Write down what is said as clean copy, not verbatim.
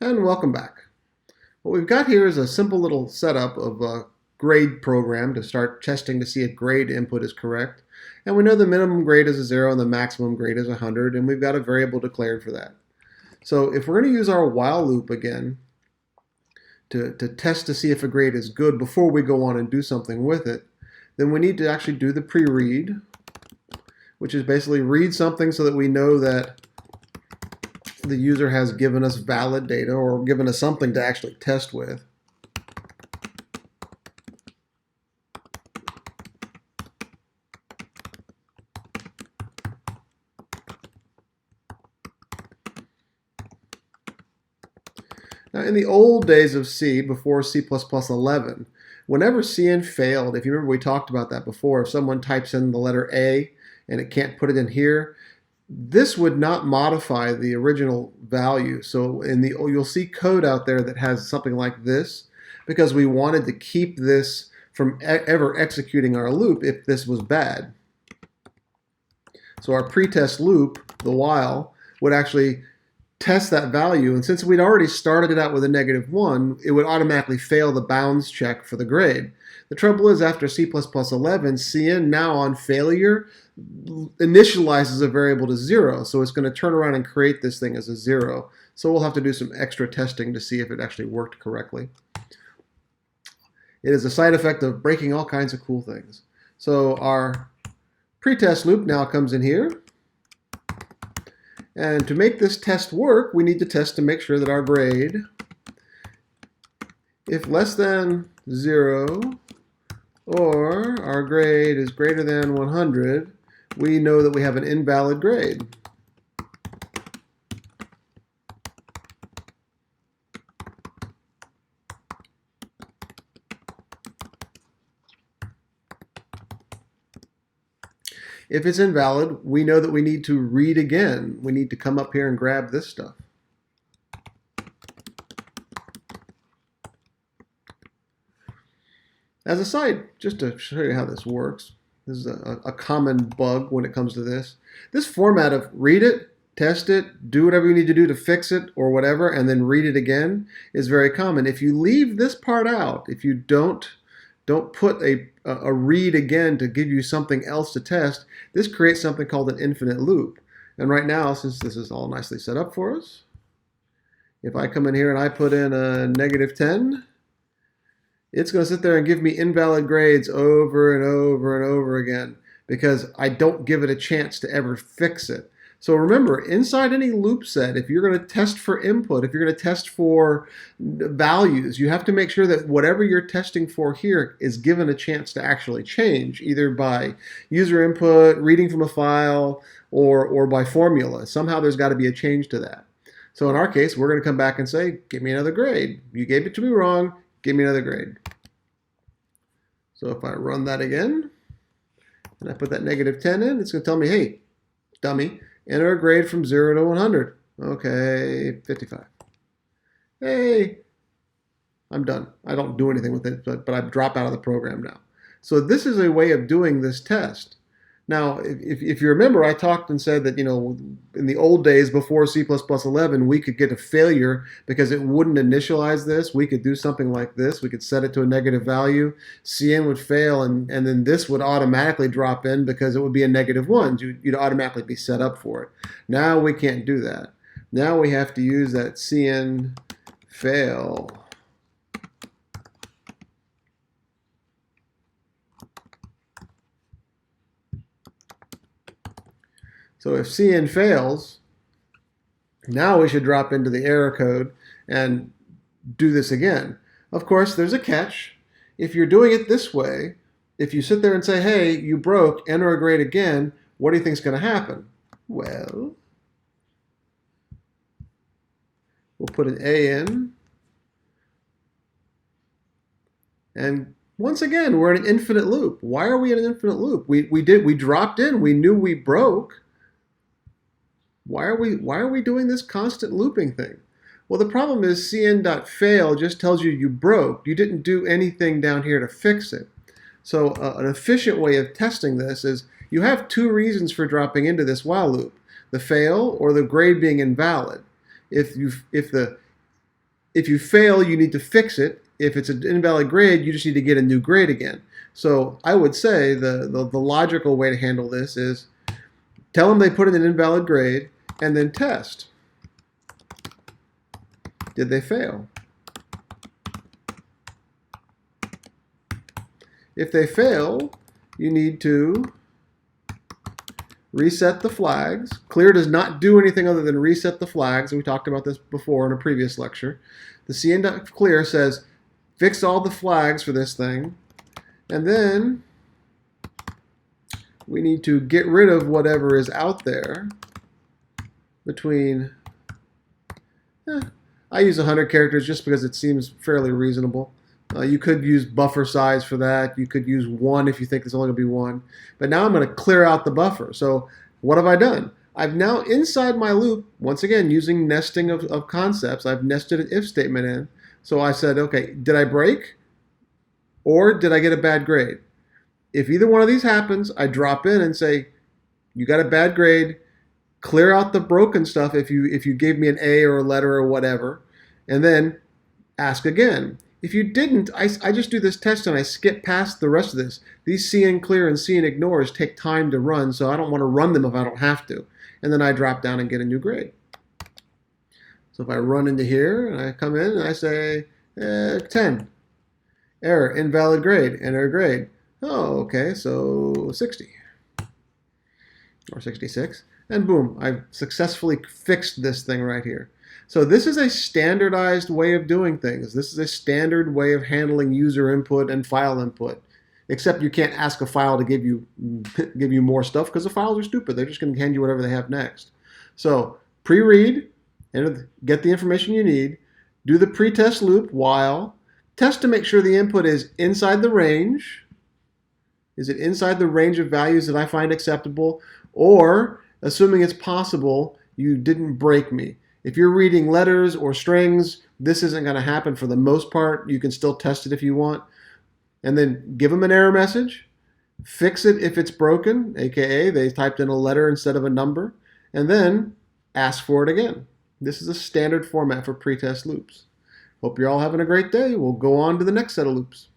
And welcome back. What we've got here is a simple little setup of a grade program to start testing to see if grade input is correct. And we know the minimum grade is a 0 and the maximum grade is 100, and we've got a variable declared for that. So if we're going to use our while loop again to test to see if a grade is good before we go on and do something with it, then we need to actually do the pre-read, which is basically read something so that we know that the user has given us valid data or given us something to actually test with. Now, in the old days of C, before C++11, whenever cin failed, if you remember we talked about that before, if someone types in the letter A and it can't put it in here, this would not modify the original value. So you'll see code out there that has something like this because we wanted to keep this from ever executing our loop if this was bad. So our pretest loop, the while, would actually test that value, and since we'd already started it out with a -1, it would automatically fail the bounds check for the grade. The trouble is, after C++11, cin now on failure initializes a variable to 0, so it's going to turn around and create this thing as a 0. So we'll have to do some extra testing to see if it actually worked correctly. It is a side effect of breaking all kinds of cool things. So our pretest loop now comes in here. And to make this test work, we need to test to make sure that our grade, if less than 0, or our grade is greater than 100, we know that we have an invalid grade. If it's invalid, we know that we need to read again. We need to come up here and grab this stuff. As a side, just to show you how this works, this is a common bug when it comes to this. This format of read it, test it, do whatever you need to do to fix it or whatever, and then read it again is very common. If you leave this part out, if you don't put a read again to give you something else to test, this creates something called an infinite loop. And right now, since this is all nicely set up for us, if I come in here and I put in a -10, it's going to sit there and give me invalid grades over and over and over again because I don't give it a chance to ever fix it. So remember, inside any loop set, if you're going to test for input, if you're going to test for values, you have to make sure that whatever you're testing for here is given a chance to actually change, either by user input, reading from a file, or by formula. Somehow there's got to be a change to that. So in our case, we're going to come back and say, give me another grade. You gave it to me wrong, give me another grade. So if I run that again, and I put that -10 in, it's going to tell me, hey, dummy, enter a grade from 0 to 100. Okay, 55. Hey, I'm done. I don't do anything with it, but I drop out of the program now. So this is a way of doing this test. Now, if you remember, I talked and said that, in the old days before C++11, we could get a failure because it wouldn't initialize this. We could do something like this. We could set it to a negative value. Cin would fail, and then this would automatically drop in because it would be a -1. You'd automatically be set up for it. Now we can't do that. Now we have to use that cin fail. So if cin fails, now we should drop into the error code and do this again. Of course, there's a catch. If you're doing it this way, if you sit there and say, hey, you broke, enter a grade again, what do you think is going to happen? Well, we'll put an A in. And once again, we're in an infinite loop. Why are we in an infinite loop? We dropped in. We knew we broke. Why are we doing this constant looping thing? Well, the problem is cin.fail just tells you you broke. You didn't do anything down here to fix it. So an efficient way of testing this is you have two reasons for dropping into this while loop: the fail or the grade being invalid. If you fail, you need to fix it. If it's an invalid grade, you just need to get a new grade again. So I would say the logical way to handle this is tell them they put in an invalid grade and then test. Did they fail? If they fail, you need to reset the flags. Clear does not do anything other than reset the flags. We talked about this before in a previous lecture. The cin.clear says fix all the flags for this thing. And then we need to get rid of whatever is out there between, I use 100 characters just because it seems fairly reasonable. You could use buffer size for that. You could use 1 if you think there's only going to be 1. But now I'm going to clear out the buffer. So what have I done? I've now, inside my loop, once again, using nesting of concepts, I've nested an if statement in. So I said, okay, did I break? Or did I get a bad grade? If either one of these happens, I drop in and say, you got a bad grade, clear out the broken stuff if you gave me an A or a letter or whatever, and then ask again. If you didn't, I just do this test and I skip past the rest of this. These cin clear and cin ignores take time to run, so I don't want to run them if I don't have to. And then I drop down and get a new grade. So if I run into here and I come in and I say 10, error, invalid grade, enter grade. Oh, okay, so 60 or 66. And boom, I've successfully fixed this thing right here. So this is a standardized way of doing things. This is a standard way of handling user input and file input. Except you can't ask a file to give you more stuff because the files are stupid. They're just going to hand you whatever they have next. So pre-read, get the information you need, do the pretest loop while, test to make sure the input is inside the range. Is it inside the range of values that I find acceptable? Or, assuming it's possible, you didn't break me. If you're reading letters or strings, this isn't going to happen for the most part. You can still test it if you want. And then give them an error message. Fix it if it's broken, aka they typed in a letter instead of a number. And then ask for it again. This is a standard format for pretest loops. Hope you're all having a great day. We'll go on to the next set of loops.